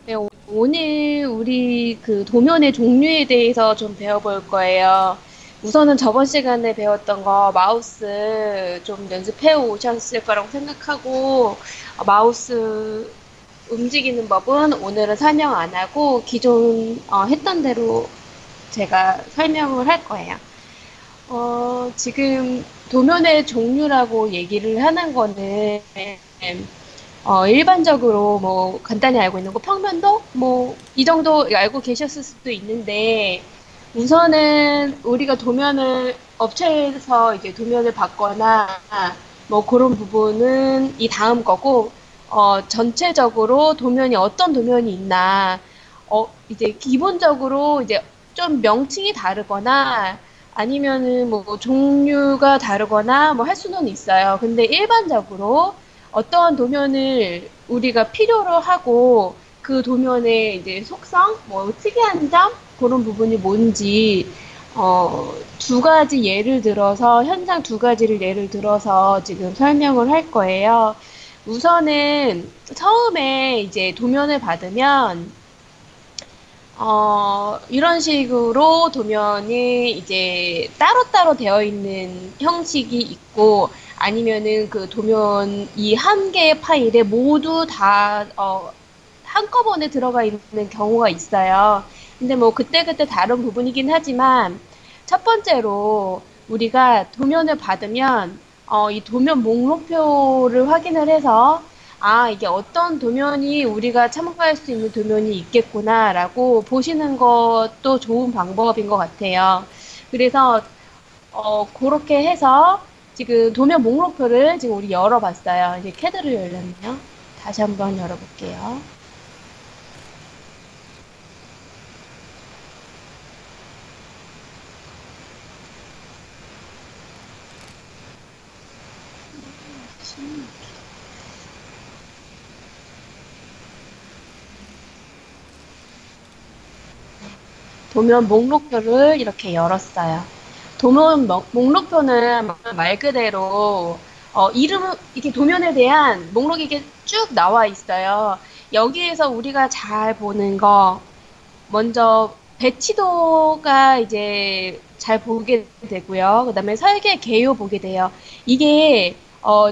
네, 오늘 우리 그 도면의 종류에 대해서 좀 배워볼 거예요. 우선은 저번 시간에 배웠던 거 마우스 좀 연습해 오셨을 거라고 생각하고 마우스 움직이는 법은 오늘은 설명 안 하고 기존 했던 대로 제가 설명을 할 거예요. 지금 도면의 종류라고 얘기를 하는 거는 일반적으로 뭐 간단히 알고 있는 거 평면도 뭐 이 정도 알고 계셨을 수도 있는데 우선은 우리가 도면을 업체에서 이제 도면을 받거나 뭐 그런 부분은 이 다음 거고 전체적으로 도면이 어떤 도면이 있나 이제 기본적으로 이제 좀 명칭이 다르거나 아니면은 뭐 종류가 다르거나 뭐 할 수는 있어요. 근데 일반적으로 어떠한 도면을 우리가 필요로 하고 그 도면의 이제 속성, 뭐 특이한 점 그런 부분이 뭔지 두 가지 예를 들어서 현장 두 가지를 예를 들어서 지금 설명을 할 거예요. 우선은 처음에 이제 도면을 받으면 이런 식으로 도면이 이제 따로따로 되어 있는 형식이 있고, 아니면은 그 도면 이 한 개의 파일에 모두 다, 한꺼번에 들어가 있는 경우가 있어요. 근데 뭐 그때그때 다른 부분이긴 하지만, 첫 번째로 우리가 도면을 받으면, 이 도면 목록표를 확인을 해서 아, 이게 어떤 도면이 우리가 참고할 수 있는 도면이 있겠구나라고 보시는 것도 좋은 방법인 것 같아요. 그래서, 그렇게 해서 지금 도면 목록표를 지금 우리 열어봤어요. 이제 캐드를 열렸네요. 다시 한번 열어볼게요. 도면 목록표를 이렇게 열었어요. 도면 목록표는 말 그대로 이름 이게 도면에 대한 목록이 이렇게 쭉 나와 있어요. 여기에서 우리가 잘 보는 거 먼저 배치도가 이제 잘 보게 되고요. 그다음에 설계 개요 보게 돼요. 이게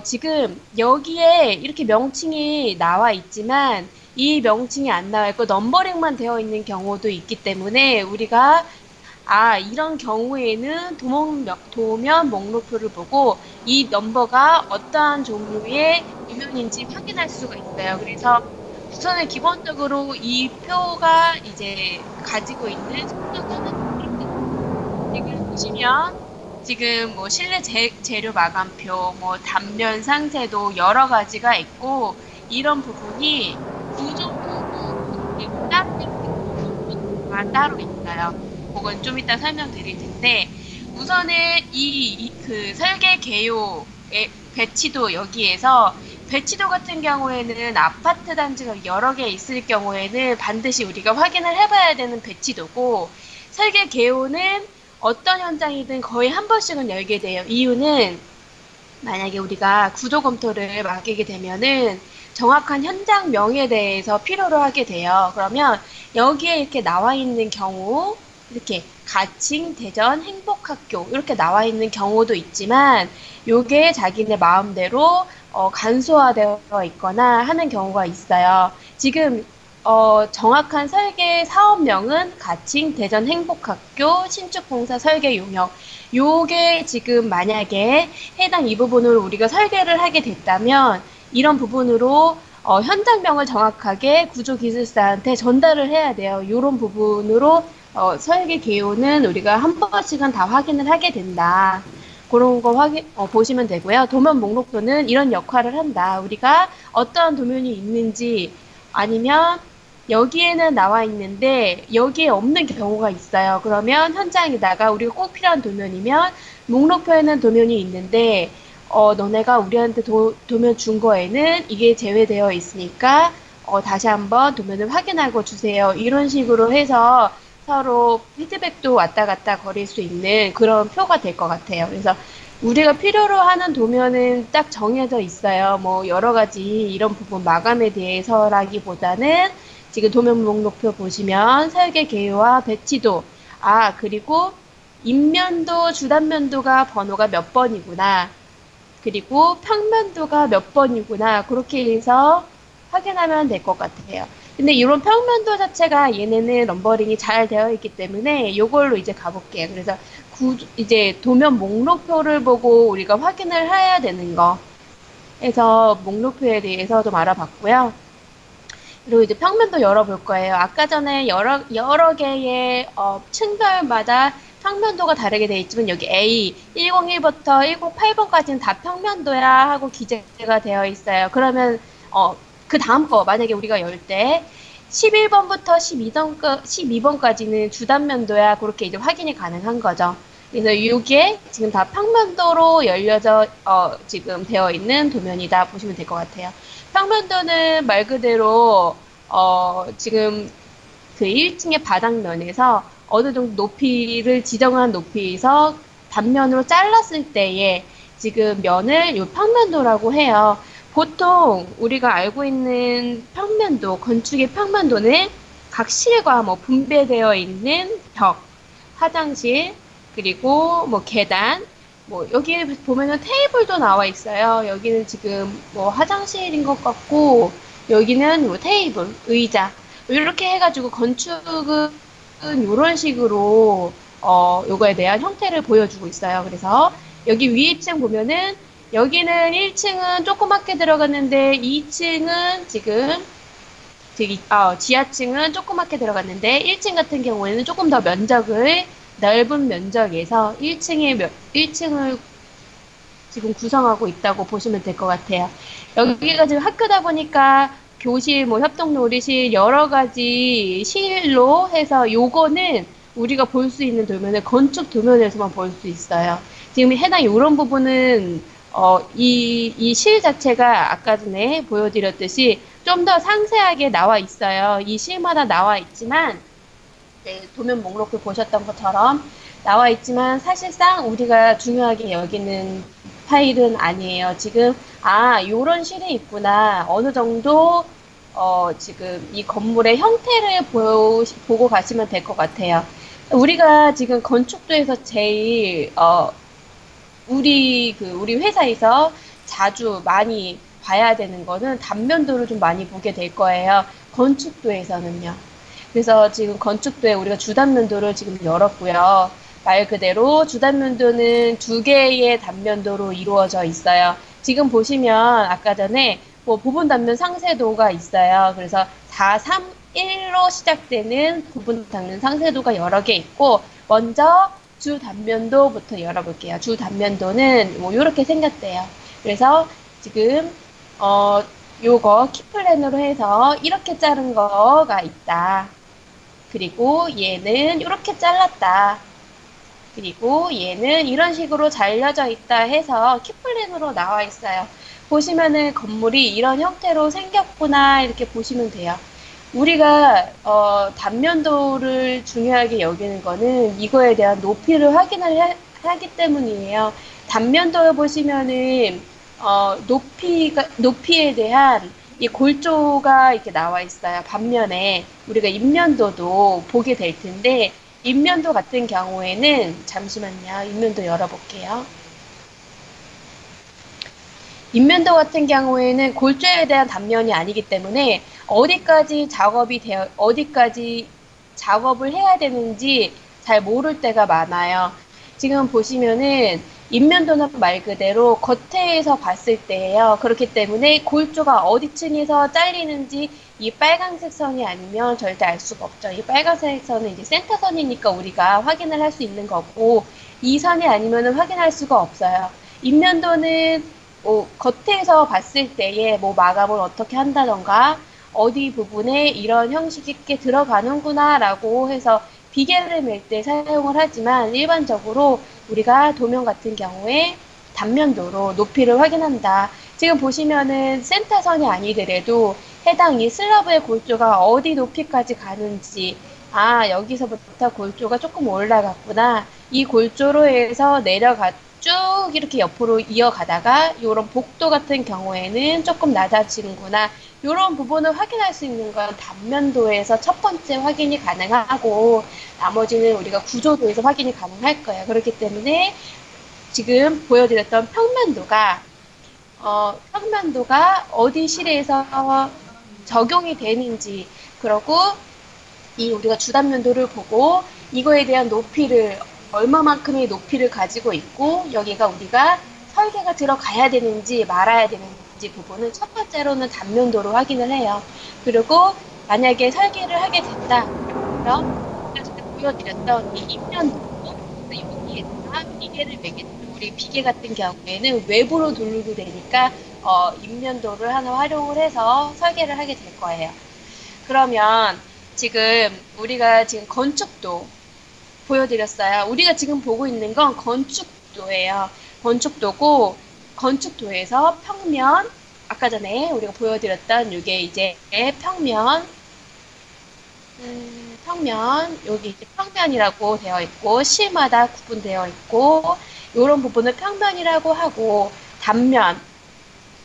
지금 여기에 이렇게 명칭이 나와 있지만 이 명칭이 안 나와 있고 넘버링만 되어 있는 경우도 있기 때문에 우리가 아, 이런 경우에는 도면 목록표를 보고 이 넘버가 어떠한 종류의 도면인지 확인할 수가 있어요. 그래서 우선은 기본적으로 이 표가 이제 가지고 있는 속도는 지금 보시면 지금 뭐 실내 재료 마감표, 뭐 단면 상세도 여러 가지가 있고 이런 부분이 구조물이 따로 따로 있어요. 그건 좀 이따 설명드릴 텐데 우선은 그 설계 개요의 배치도 여기에서 배치도 같은 경우에는 아파트 단지가 여러 개 있을 경우에는 반드시 우리가 확인을 해봐야 되는 배치도고 설계 개요는 어떤 현장이든 거의 한 번씩은 열게 돼요. 이유는 만약에 우리가 구조 검토를 맡기게 되면은 정확한 현장명에 대해서 필요로 하게 돼요. 그러면 여기에 이렇게 나와 있는 경우, 이렇게 가칭, 대전, 행복학교 이렇게 나와 있는 경우도 있지만 요게 자기네 마음대로 간소화되어 있거나 하는 경우가 있어요. 지금 정확한 설계 사업명은 가칭, 대전, 행복학교, 신축공사 설계 용역 요게 지금 만약에 해당 이 부분을 우리가 설계를 하게 됐다면 이런 부분으로 현장명을 정확하게 구조기술사한테 전달을 해야 돼요. 이런 부분으로 설계 개요는 우리가 한 번씩은 다 확인을 하게 된다. 그런 거 보시면 되고요. 도면 목록표는 이런 역할을 한다. 우리가 어떠한 도면이 있는지 아니면 여기에는 나와 있는데 여기에 없는 경우가 있어요. 그러면 현장에다가 우리가 꼭 필요한 도면이면 목록표에는 도면이 있는데 너네가 우리한테 도면 준 거에는 이게 제외되어 있으니까 다시 한번 도면을 확인하고 주세요. 이런 식으로 해서 서로 피드백도 왔다 갔다 거릴 수 있는 그런 표가 될 것 같아요. 그래서 우리가 필요로 하는 도면은 딱 정해져 있어요. 뭐 여러 가지 이런 부분 마감에 대해서라기보다는 지금 도면 목록표 보시면 설계 개요와 배치도, 그리고 인면도, 주단면도가 번호가 몇 번이구나. 그리고 평면도가 몇 번이구나. 그렇게 해서 확인하면 될 것 같아요. 근데 이런 평면도 자체가 얘네는 넘버링이 잘 되어 있기 때문에 이걸로 이제 가볼게요. 그래서 이제 도면 목록표를 보고 우리가 확인을 해야 되는 거. 해서 목록표에 대해서 좀 알아봤고요. 그리고 이제 평면도 열어볼 거예요. 아까 전에 여러 개의 층별마다 평면도가 다르게 되어 있지만 여기 A 101부터 108번까지는 다 평면도야 하고 기재가 되어 있어요. 그러면 그 다음 거 만약에 우리가 열 때 11번부터 12번까지는 주단면도야 그렇게 이제 확인이 가능한 거죠. 그래서 이게 지금 다 평면도로 열려져 지금 되어 있는 도면이다 보시면 될 것 같아요. 평면도는 말 그대로 지금 그 1층의 바닥면에서 어느 정도 높이를 지정한 높이에서 단면으로 잘랐을 때에 지금 면을 요 평면도라고 해요. 보통 우리가 알고 있는 평면도, 건축의 평면도는 각 실과 뭐 분배되어 있는 벽, 화장실, 그리고 뭐 계단, 뭐 여기 보면은 테이블도 나와 있어요. 여기는 지금 뭐 화장실인 것 같고 여기는 뭐 테이블, 의자 이렇게 해가지고 건축은 이런 식으로 요거에 대한 형태를 보여주고 있어요. 그래서 여기 위에 층 보면은 여기는 1층은 조그맣게 들어갔는데 2층은 지금 지하층은 조그맣게 들어갔는데 1층 같은 경우에는 조금 더 면적을 넓은 면적에서 1층을 지금 구성하고 있다고 보시면 될 것 같아요. 여기가 지금 학교다 보니까 교실, 뭐 협동놀이실 여러 가지 실로 해서 요거는 우리가 볼 수 있는 도면을 건축 도면에서만 볼 수 있어요. 지금 해당 이런 부분은 이 실 자체가 아까 전에 보여드렸듯이 좀 더 상세하게 나와 있어요. 이 실마다 나와 있지만 네, 도면 목록을 보셨던 것처럼 나와 있지만 사실상 우리가 중요하게 여기는 파일은 아니에요. 지금 요런 실이 있구나. 어느 정도 지금 이 건물의 형태를 보고 가시면 될 것 같아요. 우리가 지금 건축도에서 제일 우리 회사에서 자주 많이 봐야 되는 거는 단면도를 좀 많이 보게 될 거예요. 건축도에서는요. 그래서 지금 건축도에 우리가 주단면도를 지금 열었고요. 말 그대로 주단면도는 두 개의 단면도로 이루어져 있어요. 지금 보시면 아까 전에 뭐 부분 단면 상세도가 있어요. 그래서 4, 3, 1로 시작되는 부분 단면 상세도가 여러 개 있고 먼저 주 단면도부터 열어볼게요. 주 단면도는 뭐 이렇게 생겼대요. 그래서 지금 요거 키플랜으로 해서 이렇게 자른 거가 있다. 그리고 얘는 이렇게 잘랐다. 그리고 얘는 이런 식으로 잘려져 있다 해서 키플랜으로 나와 있어요. 보시면은 건물이 이런 형태로 생겼구나 이렇게 보시면 돼요. 우리가 단면도를 중요하게 여기는 거는 이거에 대한 높이를 확인을 하기 때문이에요. 단면도를 보시면은 높이에 대한 이 골조가 이렇게 나와 있어요. 반면에 우리가 인면도도 보게 될 텐데 인면도 같은 경우에는 잠시만요. 인면도 열어볼게요. 인면도 같은 경우에는 골조에 대한 단면이 아니기 때문에 어디까지 작업을 해야 되는지 잘 모를 때가 많아요. 지금 보시면은 인면도는 말 그대로 겉에서 봤을 때예요. 그렇기 때문에 골조가 어디 층에서 잘리는지 이 빨간색 선이 아니면 절대 알 수가 없죠. 이 빨간색 선은 이제 센터 선이니까 우리가 확인을 할 수 있는 거고 이 선이 아니면 확인할 수가 없어요. 인면도는 겉에서 봤을 때에 뭐 마감을 어떻게 한다던가 어디 부분에 이런 형식이 있게 들어가는구나 라고 해서 비계를 맬 때 사용을 하지만 일반적으로 우리가 도면 같은 경우에 단면도로 높이를 확인한다. 지금 보시면은 센터선이 아니더라도 해당 이 슬러브의 골조가 어디 높이까지 가는지 아, 여기서부터 골조가 조금 올라갔구나. 이 골조로 해서 내려가 쭉 이렇게 옆으로 이어가다가 이런 복도 같은 경우에는 조금 낮아지는구나. 이런 부분을 확인할 수 있는 건 단면도에서 첫 번째 확인이 가능하고 나머지는 우리가 구조도에서 확인이 가능할 거예요. 그렇기 때문에 지금 보여드렸던 평면도가 어디 실에서 적용이 되는지, 그리고 이 우리가 주단면도를 보고 이거에 대한 높이를 얼마만큼의 높이를 가지고 있고 여기가 우리가 설계가 들어가야 되는지 말아야 되는지 부분은 첫 번째로는 단면도로 확인을 해요. 그리고 만약에 설계를 하게 된다. 그럼 제가 전에 보여드렸던 이 입면도 여기에다가 비계를 매겠죠. 우리 비계 같은 경우에는 외부로 돌리도 되니까 입면도를 하나 활용을 해서 설계를 하게 될 거예요. 그러면 지금 우리가 지금 건축도 보여드렸어요. 우리가 지금 보고 있는 건 건축도예요. 건축도고 건축도에서 평면 아까 전에 우리가 보여드렸던 이게 이제 평면 평면 여기 이제 평면이라고 되어 있고 실마다 구분되어 있고 이런 부분을 평면이라고 하고 단면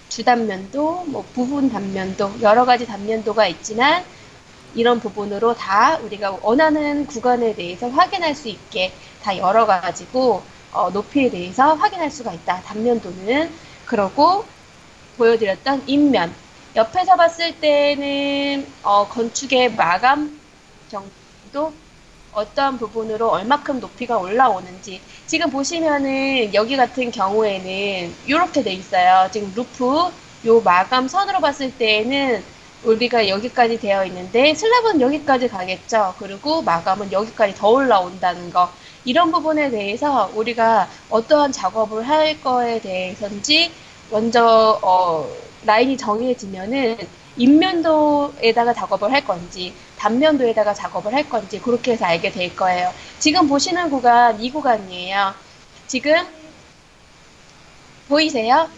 주단면도 뭐 부분 단면도 여러 가지 단면도가 있지만 이런 부분으로 다 우리가 원하는 구간에 대해서 확인할 수 있게 다 열어가지고 높이에 대해서 확인할 수가 있다. 단면도는. 그러고 보여드렸던 인면. 옆에서 봤을 때는 건축의 마감 정도 어떠한 부분으로 얼마큼 높이가 올라오는지 지금 보시면은 여기 같은 경우에는 이렇게 돼 있어요. 지금 루프 요 마감 선으로 봤을 때에는 우리가 여기까지 되어 있는데 슬랩은 여기까지 가겠죠. 그리고 마감은 여기까지 더 올라온다는 거. 이런 부분에 대해서 우리가 어떠한 작업을 할 거에 대해서인지 먼저 라인이 정해지면은 인면도에다가 작업을 할 건지 단면도에다가 작업을 할 건지 그렇게 해서 알게 될 거예요. 지금 보시는 구간 이 구간이에요. 지금 보이세요?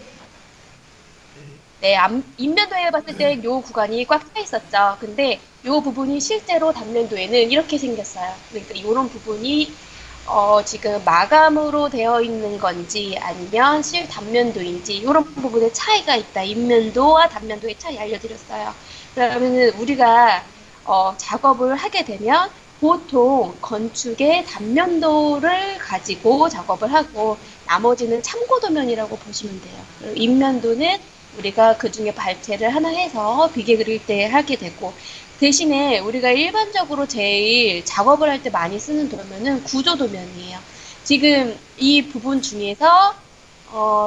네, 인면도에 봤을 때 이 구간이 꽉 차 있었죠. 근데 이 부분이 실제로 단면도에는 이렇게 생겼어요. 그러니까 이런 부분이 지금 마감으로 되어 있는 건지 아니면 실 단면도인지 이런 부분에 차이가 있다. 인면도와 단면도의 차이 알려드렸어요. 그러면은 우리가 작업을 하게 되면 보통 건축의 단면도를 가지고 작업을 하고 나머지는 참고도면이라고 보시면 돼요. 그리고 인면도는 우리가 그 중에 발제를 하나 해서 비계 그릴 때 하게 되고 대신에 우리가 일반적으로 제일 작업을 할 때 많이 쓰는 도면은 구조도면이에요. 지금 이 부분 중에서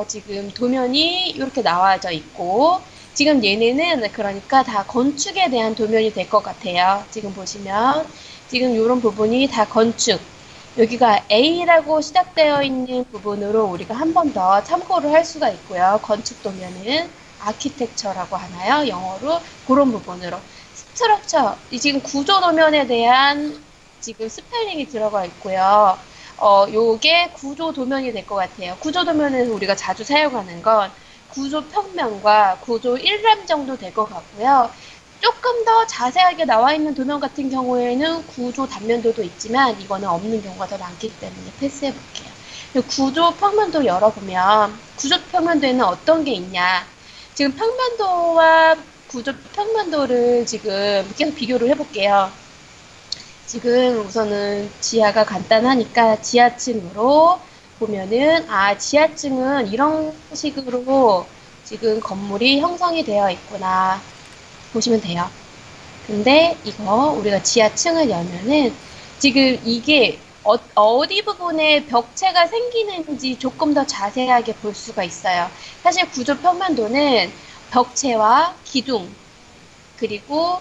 지금 도면이 이렇게 나와져 있고 지금 얘네는 그러니까 다 건축에 대한 도면이 될 것 같아요. 지금 보시면 지금 이런 부분이 다 건축 여기가 A라고 시작되어 있는 부분으로 우리가 한 번 더 참고를 할 수가 있고요. 건축 도면은 아키텍처라고 하나요? 영어로 그런 부분으로 스트럭처 지금 구조 도면에 대한 지금 스펠링이 들어가 있고요. 요게 구조 도면이 될 것 같아요. 구조 도면은 우리가 자주 사용하는 건 구조 평면과 구조 일람 정도 될 것 같고요. 조금 더 자세하게 나와 있는 도면 같은 경우에는 구조 단면도도 있지만 이거는 없는 경우가 더 많기 때문에 패스해 볼게요. 구조 평면도 열어보면 구조 평면도에는 어떤 게 있냐. 지금 평면도와 구조 평면도를 지금 계속 비교를 해볼게요. 지금 우선은 지하가 간단하니까 지하층으로 보면은 지하층은 이런 식으로 지금 건물이 형성이 되어 있구나 보시면 돼요. 근데 이거 우리가 지하층을 열면은 지금 이게 어디 부분에 벽체가 생기는지 조금 더 자세하게 볼 수가 있어요. 사실 구조 평면도는 벽체와 기둥 그리고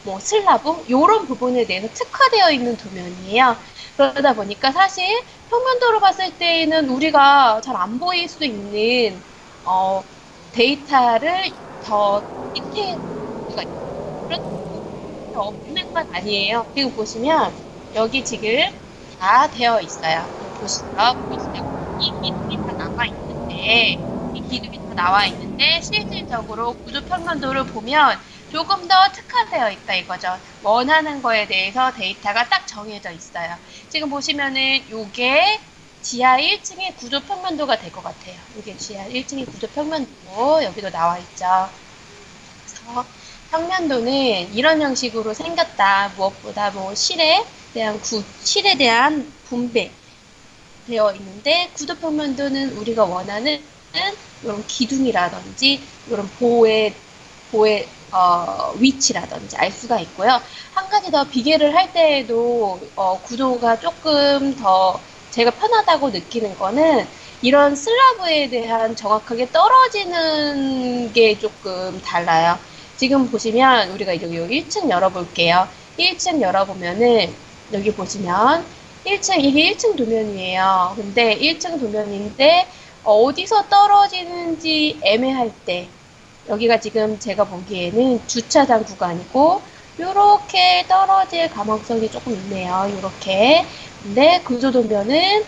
뭐 슬라브 이런 부분에 대해서 특화되어 있는 도면이에요. 그러다 보니까 사실 평면도로 봤을 때는 우리가 잘 안 보일 수도 있는 데이터를 더 디테일할 수가 있어요. 그런 없는 건 아니에요. 지금 보시면 여기 지금 다 되어 있어요. 보시죠. 이 기둥이 다 나와 있는데 실질적으로 구조 평면도를 보면 조금 더 특화되어 있다 이거죠. 원하는 거에 대해서 데이터가 딱 정해져 있어요. 지금 보시면은 요게 지하 1층의 구조 평면도가 될 것 같아요. 이게 지하 1층의 구조 평면도 여기도 나와 있죠. 그래서 평면도는 이런 형식으로 생겼다. 무엇보다 뭐 실에 대한 분배 되어 있는데 구도 평면도는 우리가 원하는 이런 기둥이라든지 이런 보의 위치라든지 알 수가 있고요. 한 가지 더 비교를 할 때에도 구도가 조금 더 제가 편하다고 느끼는 거는 이런 슬라브에 대한 정확하게 떨어지는 게 조금 달라요. 지금 보시면 우리가 이제 요 1층 열어볼게요. 1층 열어보면은 여기 보시면 1층, 이게 1층 도면이에요. 근데 1층 도면인데 어디서 떨어지는지 애매할 때 여기가 지금 제가 보기에는 주차장 구간이고 요렇게 떨어질 가망성이 조금 있네요. 요렇게. 근데 구조 도면은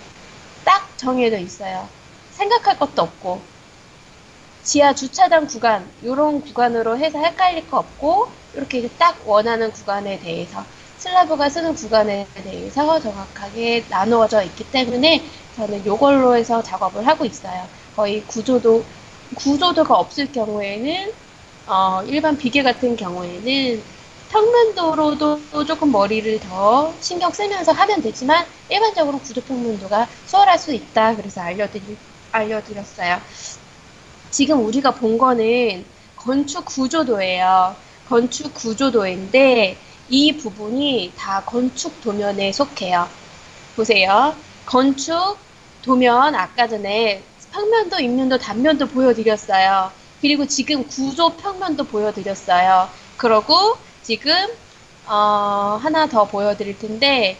딱 정해져 있어요. 생각할 것도 없고 지하 주차장 구간 요런 구간으로 해서 헷갈릴 거 없고 이렇게 딱 원하는 구간에 대해서 슬라브가 쓰는 구간에 대해서 정확하게 나누어져 있기 때문에 저는 요걸로 해서 작업을 하고 있어요. 거의 구조도가 없을 경우에는 일반 비계 같은 경우에는 평면도로도 조금 머리를 더 신경 쓰면서 하면 되지만 일반적으로 구조 평면도가 수월할 수 있다. 그래서 알려드렸어요. 지금 우리가 본 거는 건축 구조도예요. 건축 구조도인데 이 부분이 다 건축 도면에 속해요. 보세요. 건축 도면 아까 전에 평면도, 입면도, 단면도 보여드렸어요. 그리고 지금 구조 평면도 보여드렸어요. 그러고 지금 하나 더 보여드릴 텐데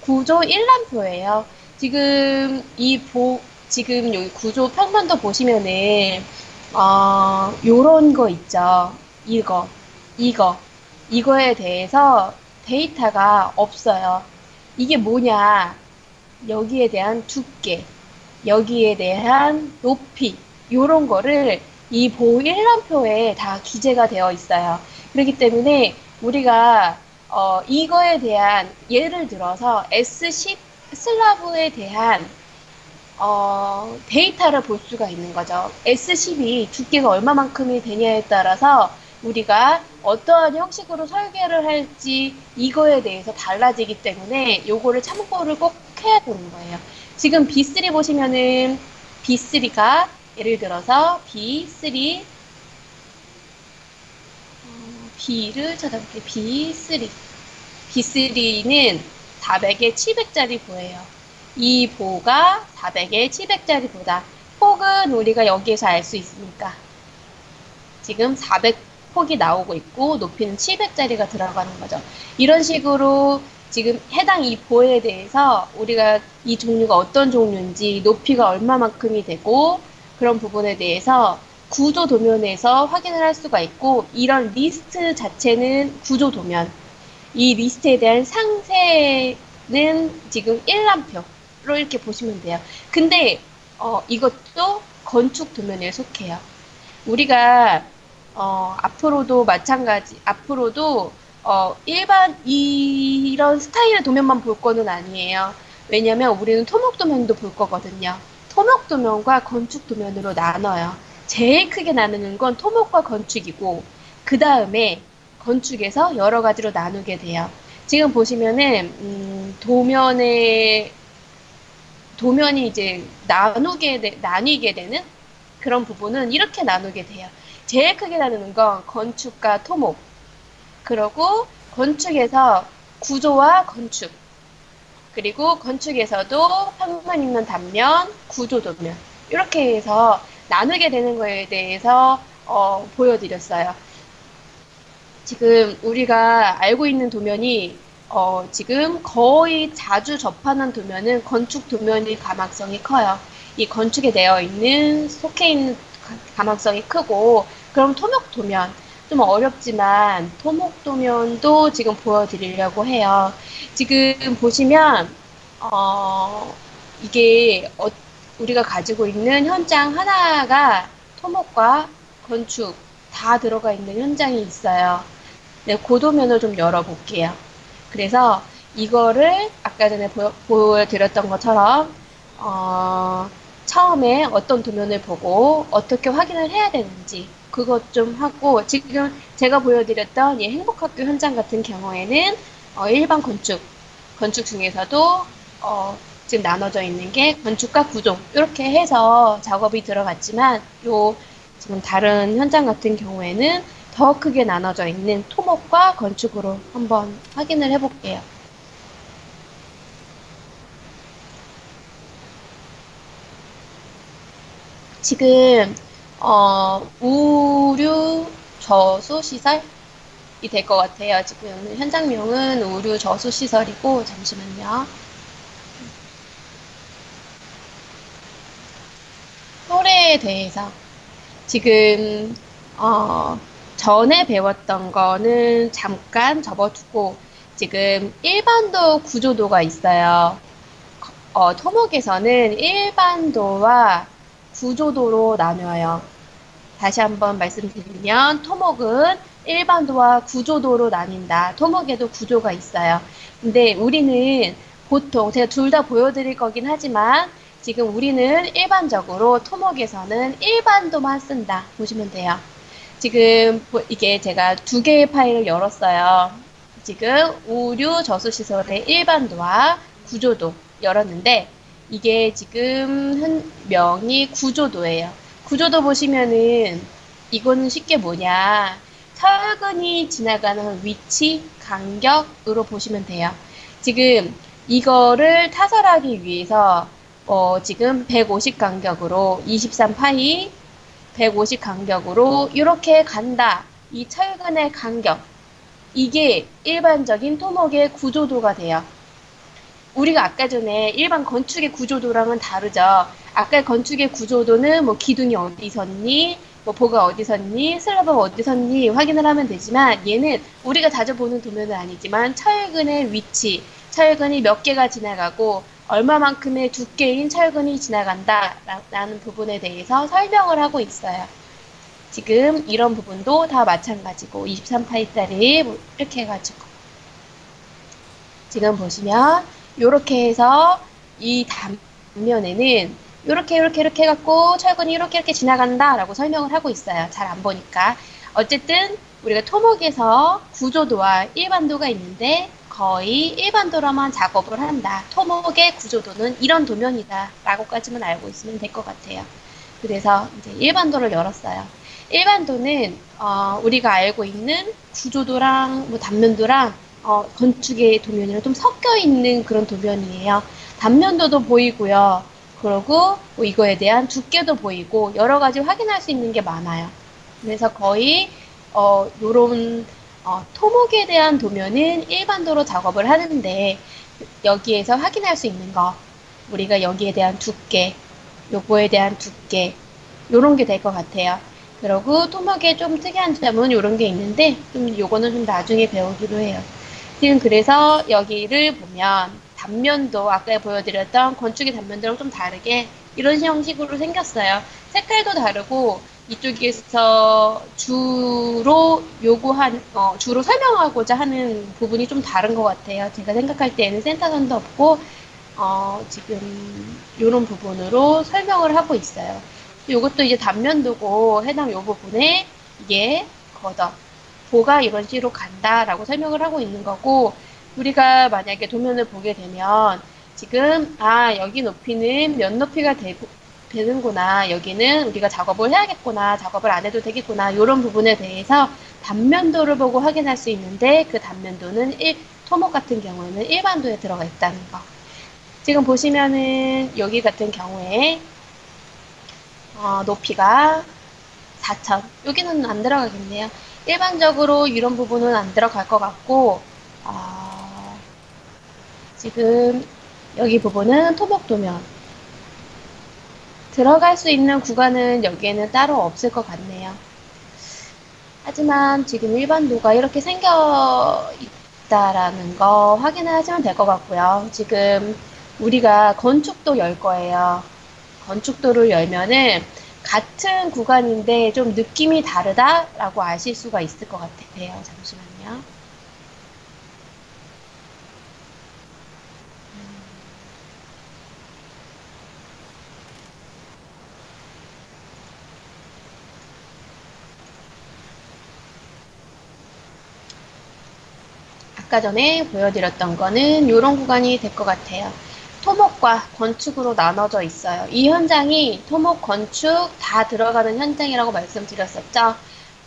구조 일람표예요. 지금 지금 여기 구조 평면도 보시면은 요런 거 있죠. 이거, 이거, 이거에 대해서 데이터가 없어요. 이게 뭐냐? 여기에 대한 두께, 여기에 대한 높이, 요런 거를 이 보호 일람표에 다 기재가 되어 있어요. 그렇기 때문에 우리가 이거에 대한 예를 들어서 S10 슬라브에 대한 데이터를 볼 수가 있는 거죠. S10이 두께가 얼마만큼이 되냐에 따라서 우리가 어떠한 형식으로 설계를 할지 이거에 대해서 달라지기 때문에 요거를 참고를 꼭 해야 되는 거예요. 지금 B3 보시면은 B3가 예를 들어서 B3 B를 찾아볼게요. B3 B3는 400에 700짜리 보예요. 이 보가 400에 700짜리 보다. 폭은 우리가 여기에서 알 수 있으니까 지금 400 폭이 나오고 있고 높이는 700짜리가 들어가는 거죠. 이런 식으로 지금 해당 이 보에 대해서 우리가 이 종류가 어떤 종류인지 높이가 얼마만큼이 되고 그런 부분에 대해서 구조 도면에서 확인을 할 수가 있고 이런 리스트 자체는 구조 도면 이 리스트에 대한 상세는 지금 일람표로 이렇게 보시면 돼요. 근데 이것도 건축 도면에 속해요. 우리가 앞으로도 마찬가지, 앞으로도 일반 이런 스타일의 도면만 볼 거는 아니에요. 왜냐면 우리는 토목 도면도 볼 거거든요. 토목 도면과 건축 도면으로 나눠요. 제일 크게 나누는 건 토목과 건축이고 그 다음에 건축에서 여러 가지로 나누게 돼요. 지금 보시면은 도면이 이제 나뉘게 되는 그런 부분은 이렇게 나누게 돼요. 제일 크게 나누는 건 건축과 토목. 그리고 건축에서 구조와 건축. 그리고 건축에서도 평면 있는 단면, 구조 도면. 이렇게 해서 나누게 되는 거에 대해서 보여드렸어요. 지금 우리가 알고 있는 도면이 지금 거의 자주 접하는 도면은 건축 도면일 가망성이 커요. 이 건축에 되어 있는 속해 있는 가망성이 크고 그럼 토목 도면 좀 어렵지만 토목 도면도 지금 보여드리려고 해요. 지금 보시면 이게 우리가 가지고 있는 현장 하나가 토목과 건축 다 들어가 있는 현장이 있어요. 네, 고도면을 좀 열어볼게요. 그래서 이거를 아까 전에 보여드렸던 것처럼 어, 처음에 어떤 도면을 보고 어떻게 확인을 해야 되는지 그것 좀 하고 지금 제가 보여드렸던 이 행복학교 현장 같은 경우에는 일반 건축 중에서도 지금 나눠져 있는 게 건축과 구조 이렇게 해서 작업이 들어갔지만 요 지금 다른 현장 같은 경우에는 더 크게 나눠져 있는 토목과 건축으로 한번 확인을 해볼게요. 지금 우류 저수 시설이 될 것 같아요. 지금 현장명은 우류 저수 시설이고 잠시만요. 또래에 대해서 지금 전에 배웠던 거는 잠깐 접어두고 지금 일반도 구조도가 있어요. 토목에서는 일반도와 구조도로 나뉘어요. 다시 한번 말씀드리면 토목은 일반도와 구조도로 나뉜다. 토목에도 구조가 있어요. 근데 우리는 보통 제가 둘 다 보여드릴 거긴 하지만 지금 우리는 일반적으로 토목에서는 일반도만 쓴다. 보시면 돼요. 지금 이게 제가 두 개의 파일을 열었어요. 지금 우류 저수시설의 일반도와 구조도 열었는데 이게 지금 명이 구조도예요. 구조도 보시면은 이거는 쉽게 뭐냐 철근이 지나가는 위치 간격으로 보시면 돼요. 지금 이거를 타설하기 위해서 지금 150 간격으로 23파이 150 간격으로 이렇게 간다. 이 철근의 간격 이게 일반적인 토목의 구조도가 돼요. 우리가 아까 전에 일반 건축의 구조도랑은 다르죠. 아까 건축의 구조도는 뭐 기둥이 어디 섰니, 뭐 보가 어디 섰니, 슬러브가 어디 섰니 확인을 하면 되지만 얘는 우리가 자주 보는 도면은 아니지만 철근의 위치, 철근이 몇 개가 지나가고 얼마만큼의 두께인 철근이 지나간다 라는 부분에 대해서 설명을 하고 있어요. 지금 이런 부분도 다 마찬가지고 23파이짜리 뭐 이렇게 해가지고 지금 보시면 이렇게 해서 이 단면에는 이렇게 해갖고 철근이 이렇게 지나간다 라고 설명을 하고 있어요. 잘 안 보니까. 어쨌든 우리가 토목에서 구조도와 일반도가 있는데 거의 일반도로만 작업을 한다. 토목의 구조도는 이런 도면이다 라고까지만 알고 있으면 될 것 같아요. 그래서 이제 일반도를 열었어요. 일반도는 우리가 알고 있는 구조도랑 뭐 단면도랑 건축의 도면이랑 좀 섞여 있는 그런 도면이에요. 단면도도 보이고요. 그리고 뭐 이거에 대한 두께도 보이고 여러 가지 확인할 수 있는 게 많아요. 그래서 거의 요런 토목에 대한 도면은 일반도로 작업을 하는데 여기에서 확인할 수 있는 거 우리가 여기에 대한 두께 요거에 대한 두께 요런 게 될 것 같아요. 그리고 토목의 좀 특이한 점은 요런 게 있는데 좀 요거는 좀 나중에 배우기로 해요. 지금 그래서 여기를 보면 단면도 아까 보여드렸던 건축의 단면도랑 좀 다르게 이런 형식으로 생겼어요. 색깔도 다르고 이쪽에서 주로 설명하고자 하는 부분이 좀 다른 것 같아요. 제가 생각할 때에는 센터선도 없고 지금 이런 부분으로 설명을 하고 있어요. 이것도 이제 단면도고 해당 요 부분에 이게 걷어 보가 이런 식으로 간다라고 설명을 하고 있는 거고 우리가 만약에 도면을 보게 되면 지금 여기 높이는 몇 높이가 되는구나 여기는 우리가 작업을 해야겠구나 작업을 안 해도 되겠구나 이런 부분에 대해서 단면도를 보고 확인할 수 있는데 그 단면도는 토목 같은 경우에는 일반도에 들어가 있다는 거 지금 보시면은 여기 같은 경우에 높이가 4천 여기는 안 들어가겠네요. 일반적으로 이런 부분은 안 들어갈 것 같고 지금 여기 부분은 토목도면 들어갈 수 있는 구간은 여기에는 따로 없을 것 같네요. 하지만 지금 일반도가 이렇게 생겨 있다라는 거 확인을 하시면 될 것 같고요. 지금 우리가 건축도 열 거예요. 건축도를 열면은 같은 구간인데 좀 느낌이 다르다라고 아실 수가 있을 것 같아요. 잠시만요. 아까 전에 보여드렸던 거는 이런 구간이 될 것 같아요. 토목과 건축으로 나눠져 있어요. 이 현장이 토목, 건축 다 들어가는 현장이라고 말씀드렸었죠.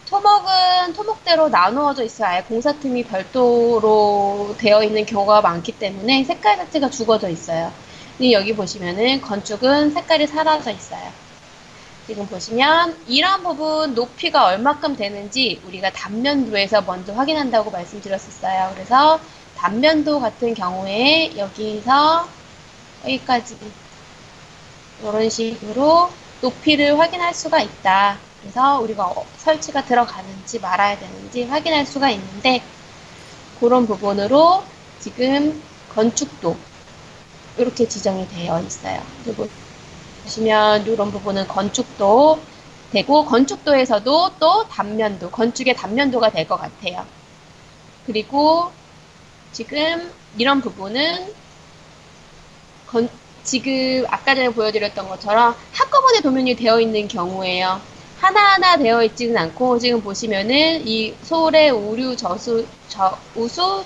토목은 토목대로 나누어져 있어요. 아예 공사팀이 별도로 되어 있는 경우가 많기 때문에 색깔 자체가 죽어져 있어요. 근데 여기 보시면은 건축은 색깔이 사라져 있어요. 지금 보시면 이런 부분 높이가 얼마큼 되는지 우리가 단면도에서 먼저 확인한다고 말씀드렸었어요. 그래서 단면도 같은 경우에 여기서 여기까지 이런 식으로 높이를 확인할 수가 있다. 그래서 우리가 설치가 들어가는지 말아야 되는지 확인할 수가 있는데 그런 부분으로 지금 건축도 이렇게 지정이 되어 있어요. 그리고 보시면 이런 부분은 건축도 되고 건축도에서도 또 단면도, 건축의 단면도가 될 것 같아요. 그리고 지금 이런 부분은 지금 아까 전에 보여드렸던 것처럼 한꺼번에 도면이 되어 있는 경우에요. 하나하나 되어 있지는 않고 지금 보시면은 이 서울의 우수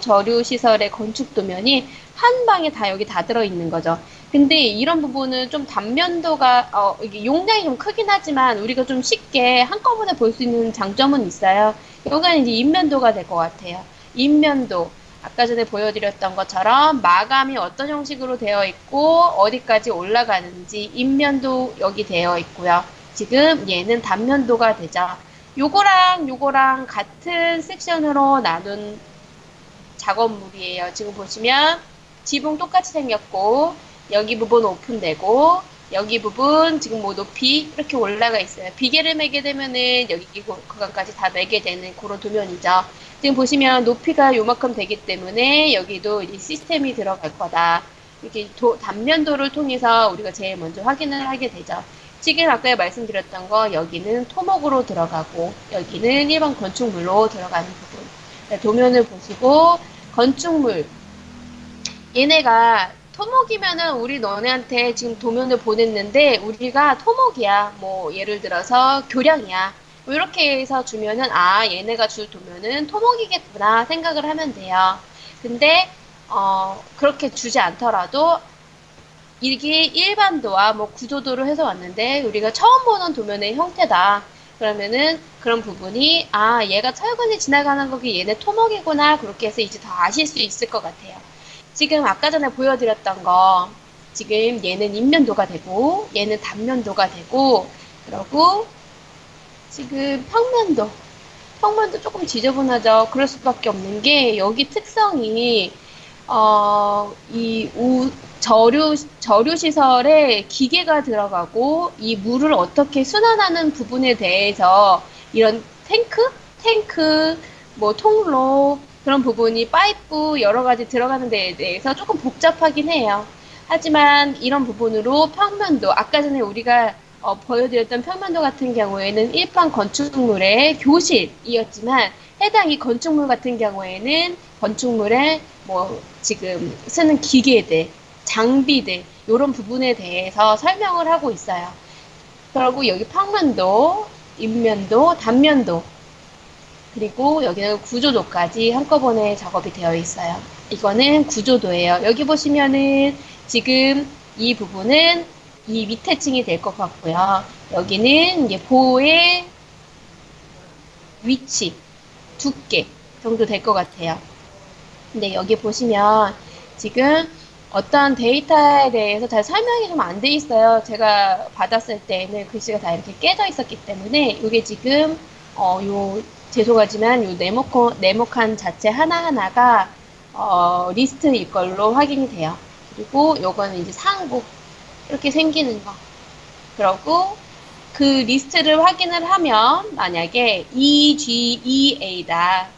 저류 시설의 건축 도면이 한 방에 다 여기 다 들어있는 거죠. 근데 이런 부분은 좀 단면도가 이게 용량이 좀 크긴 하지만 우리가 좀 쉽게 한꺼번에 볼 수 있는 장점은 있어요. 이거는 이제 인면도가 될 것 같아요. 인면도. 아까 전에 보여드렸던 것처럼 마감이 어떤 형식으로 되어 있고 어디까지 올라가는지 인면도 여기 되어 있고요. 지금 얘는 단면도가 되죠. 요거랑 같은 섹션으로 나눈 작업물이에요. 지금 보시면 지붕 똑같이 생겼고 여기 부분 오픈되고 여기 부분 지금 뭐 높이 이렇게 올라가 있어요. 비계를 매게 되면은 여기 구간까지 다 매게 되는 그런 도면이죠. 지금 보시면 높이가 요만큼 되기 때문에 여기도 이제 시스템이 들어갈 거다. 이렇게 단면도를 통해서 우리가 제일 먼저 확인을 하게 되죠. 지금 아까 말씀드렸던 거 여기는 토목으로 들어가고 여기는 일반 건축물로 들어가는 부분. 도면을 보시고 건축물 얘네가 토목이면은 우리 너네한테 지금 도면을 보냈는데 우리가 토목이야. 뭐 예를 들어서 교량이야. 뭐 이렇게 해서 주면은 아 얘네가 줄 도면은 토목이겠구나 생각을 하면 돼요. 근데 그렇게 주지 않더라도 이게 일반도와 뭐 구조도를 해서 왔는데 우리가 처음 보는 도면의 형태다. 그러면은 그런 부분이 아 얘가 철근이 지나가는 거기 얘네 토목이구나 그렇게 해서 이제 다 아실 수 있을 것 같아요. 지금 아까 전에 보여드렸던 거 지금 얘는 인면도가 되고 얘는 단면도가 되고 그러고 지금 평면도 조금 지저분하죠. 그럴 수밖에 없는 게 여기 특성이 이 저류 시설에 기계가 들어가고 이 물을 어떻게 순환하는 부분에 대해서 이런 탱크, 뭐 통로 그런 부분이 파이프 여러 가지 들어가는 데에 대해서 조금 복잡하긴 해요. 하지만 이런 부분으로 평면도 아까 전에 우리가 보여드렸던 평면도 같은 경우에는 일반 건축물의 교실이었지만 해당 이 건축물 같은 경우에는 건축물의 뭐 지금 쓰는 기계들, 장비들 이런 부분에 대해서 설명을 하고 있어요. 그리고 여기 평면도, 인면도, 단면도 그리고 여기는 구조도까지 한꺼번에 작업이 되어 있어요. 이거는 구조도예요. 여기 보시면은 지금 이 부분은 이 밑에 층이 될 것 같고요. 여기는 이제 보의 위치, 두께 정도 될 것 같아요. 근데 여기 보시면 지금 어떤 데이터에 대해서 잘 설명이 좀 안 돼 있어요. 제가 받았을 때는 글씨가 다 이렇게 깨져 있었기 때문에 이게 지금 요 죄송하지만 요 네모칸 자체 하나하나가 리스트일 걸로 확인이 돼요. 그리고 요거는 이제 상부 이렇게 생기는 거. 그러고 그 리스트를 확인을 하면 만약에 EGEA다.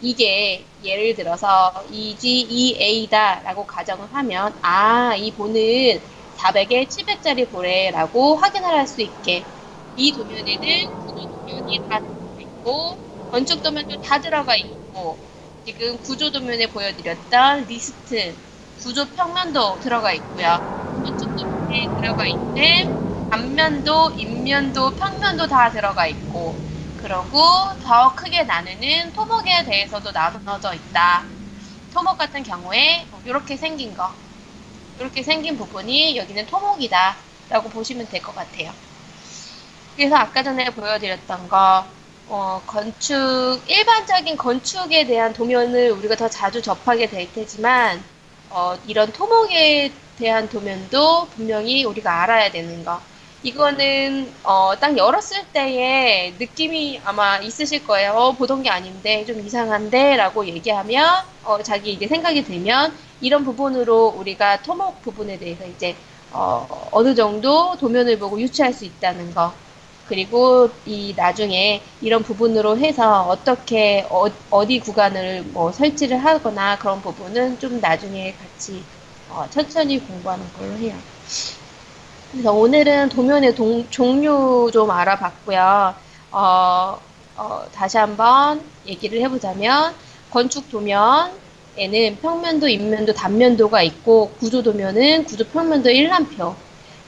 이게 예를 들어서 EGEA다 라고 가정을 하면 아, 이 보는 400에 700짜리 보래라고 확인을 할 수 있게 이 도면에는 구조 도면이 다 들어가 있고 건축 도면도 다 들어가 있고 지금 구조 도면에 보여드렸던 리스트 구조 평면도 들어가 있고요. 건축 도면에 들어가 있는 단면도, 인면도, 평면도 다 들어가 있고 그리고 더 크게 나누는 토목에 대해서도 나눠져 있다. 토목 같은 경우에 이렇게 생긴 거, 이렇게 생긴 부분이 여기는 토목이다 라고 보시면 될 것 같아요. 그래서 아까 전에 보여드렸던 거, 일반적인 건축에 대한 도면을 우리가 더 자주 접하게 될 테지만, 이런 토목에 대한 도면도 분명히 우리가 알아야 되는 거. 이거는, 딱 열었을 때의 느낌이 아마 있으실 거예요. 보던 게 아닌데, 좀 이상한데? 라고 얘기하면, 자기 이제 생각이 들면, 이런 부분으로 우리가 토목 부분에 대해서 이제, 어느 정도 도면을 보고 유추할 수 있다는 거. 그리고 이 나중에 이런 부분으로 해서 어떻게 디 구간을 뭐 설치를 하거나 그런 부분은 좀 나중에 같이 천천히 공부하는 걸로 해요. 그래서 오늘은 도면의 종류 좀 알아봤고요. 다시 한번 얘기를 해보자면 건축 도면에는 평면도, 인면도, 단면도가 있고 구조 도면은 구조 평면도 일람표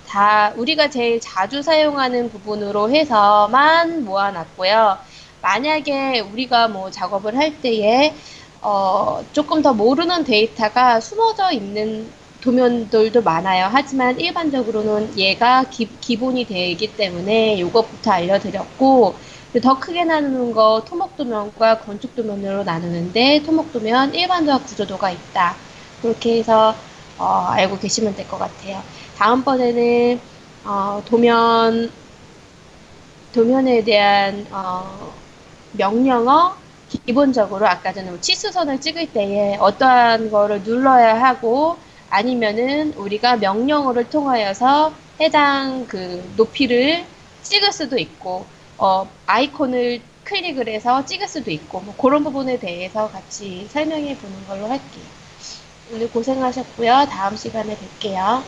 다 우리가 제일 자주 사용하는 부분으로 해서만 모아놨고요. 만약에 우리가 뭐 작업을 할 때에 조금 더 모르는 데이터가 숨어져 있는 도면들도 많아요. 하지만 일반적으로는 얘가 기본이 되기 때문에 이것부터 알려드렸고 더 크게 나누는 거 토목도면과 건축도면으로 나누는데 토목도면 일반도와 구조도가 있다. 그렇게 해서 알고 계시면 될 것 같아요. 다음번에는 도면에 대한 명령어 기본적으로 아까 전에 뭐 치수선을 찍을 때에 어떠한 거를 눌러야 하고 아니면은 우리가 명령어를 통하여서 해당 그 높이를 찍을 수도 있고 아이콘을 클릭을 해서 찍을 수도 있고 뭐 그런 부분에 대해서 같이 설명해 보는 걸로 할게요. 오늘 고생하셨고요. 다음 시간에 뵐게요.